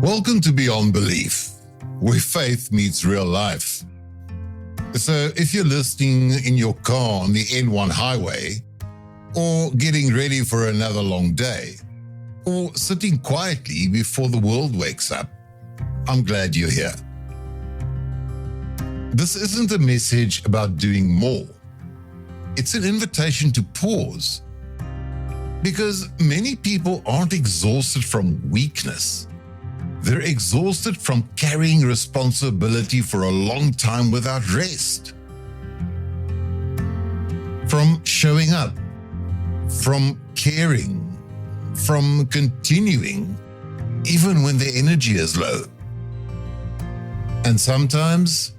Welcome to Beyond Belief, where faith meets real life. So if you're listening in your car on the N1 highway, or getting ready for another long day, or sitting quietly before the world wakes up, I'm glad you're here. This isn't a message about doing more. It's an invitation to pause. Because many people aren't exhausted from weakness. They're exhausted from carrying responsibility for a long time without rest. From showing up, from caring, from continuing, even when their energy is low. And sometimes,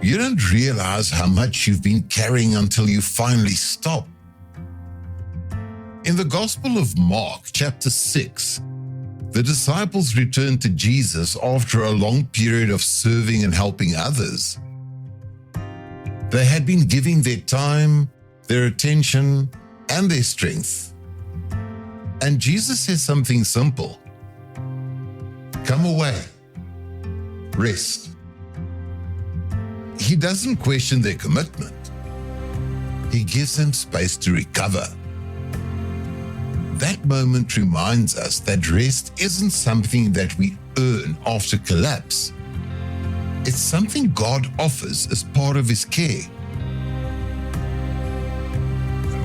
you don't realize how much you've been carrying until you finally stop. In the Gospel of Mark, chapter 6, the disciples returned to Jesus after a long period of serving and helping others. They had been giving their time, their attention, and their strength. And Jesus says something simple. Come away. Rest. He doesn't question their commitment. He gives them space to recover. That moment reminds us that rest isn't something that we earn after collapse. It's something God offers as part of His care.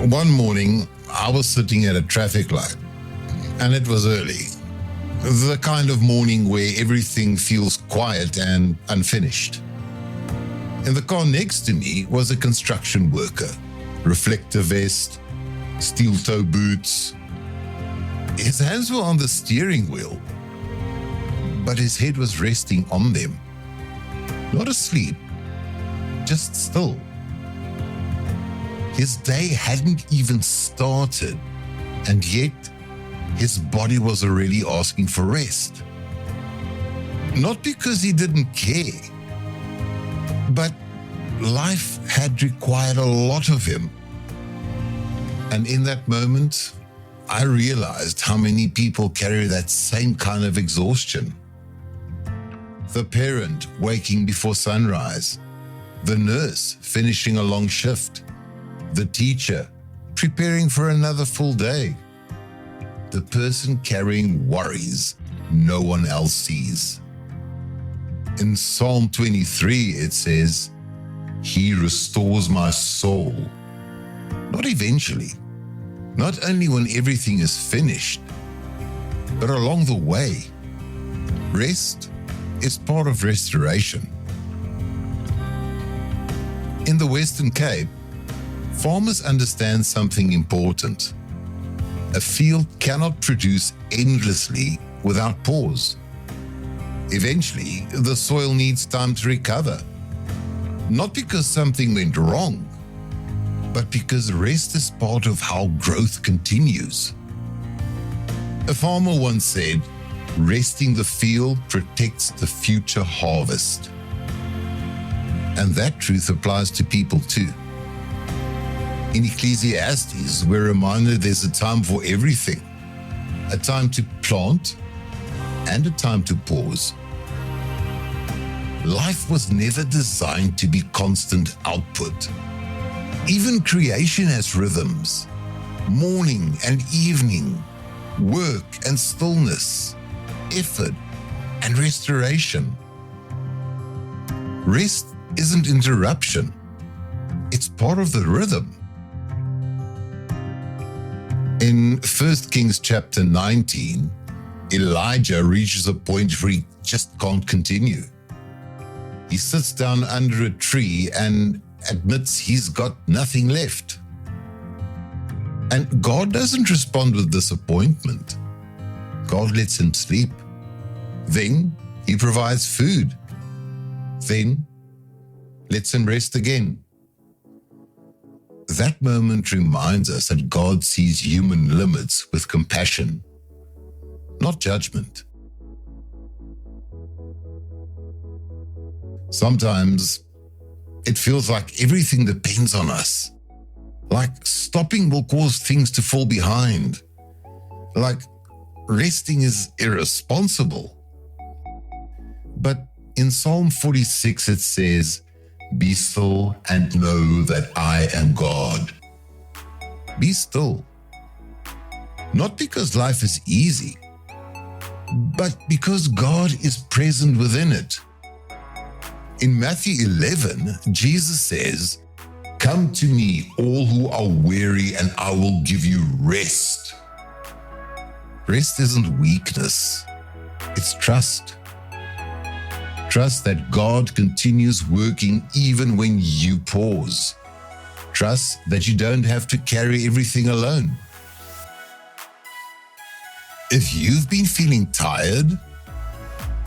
One morning, I was sitting at a traffic light, and it was early. The kind of morning where everything feels quiet and unfinished. In the car next to me was a construction worker, reflector vest, steel-toe boots. His hands were on the steering wheel, but his head was resting on them. Not asleep, just still. His day hadn't even started, and yet his body was already asking for rest. Not because he didn't care, but life had required a lot of him. And in that moment, I realized how many people carry that same kind of exhaustion. The parent waking before sunrise, the nurse finishing a long shift, the teacher preparing for another full day, the person carrying worries no one else sees. In Psalm 23, it says, He restores my soul. Not eventually, not only when everything is finished, but along the way. Rest is part of restoration. In the Western Cape, farmers understand something important. A field cannot produce endlessly without pause. Eventually, the soil needs time to recover. Not because something went wrong, but because rest is part of how growth continues. A farmer once said, resting the field protects the future harvest. And that truth applies to people too. In Ecclesiastes, we're reminded there's a time for everything, a time to plant and a time to pause. Life was never designed to be constant output. Even creation has rhythms, morning and evening, work and stillness, effort and restoration. Rest isn't interruption. It's part of the rhythm. In 1 Kings chapter 19, Elijah reaches a point where he just can't continue. He sits down under a tree and admits he's got nothing left. And God doesn't respond with disappointment. God lets him sleep. Then He provides food. Then lets him rest again. That moment reminds us that God sees human limits with compassion, not judgment. Sometimes it feels like everything depends on us. Like stopping will cause things to fall behind. Like resting is irresponsible. In Psalm 46, it says, "Be still and know that I am God." Be still. Not because life is easy, but because God is present within it. In Matthew 11, Jesus says, "Come to me, all who are weary, and I will give you rest." Rest isn't weakness, it's trust. Trust that God continues working even when you pause. Trust that you don't have to carry everything alone. If you've been feeling tired,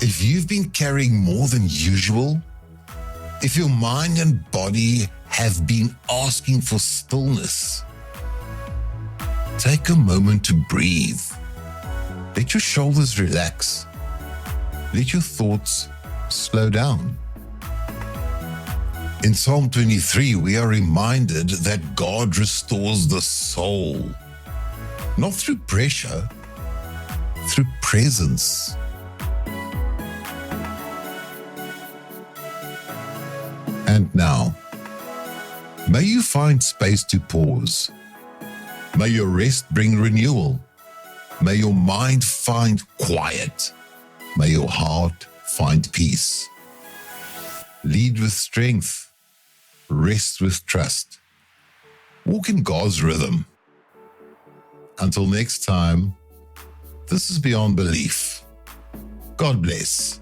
if you've been carrying more than usual, if your mind and body have been asking for stillness, take a moment to breathe. Let your shoulders relax. Let your thoughts slow down. In Psalm 23, we are reminded that God restores the soul, not through pressure, through presence. And now, may you find space to pause. May your rest bring renewal. May your mind find quiet. May your heart find peace. Lead with strength. Rest with trust. Walk in God's rhythm. Until next time, this is Beyond Belief. God bless.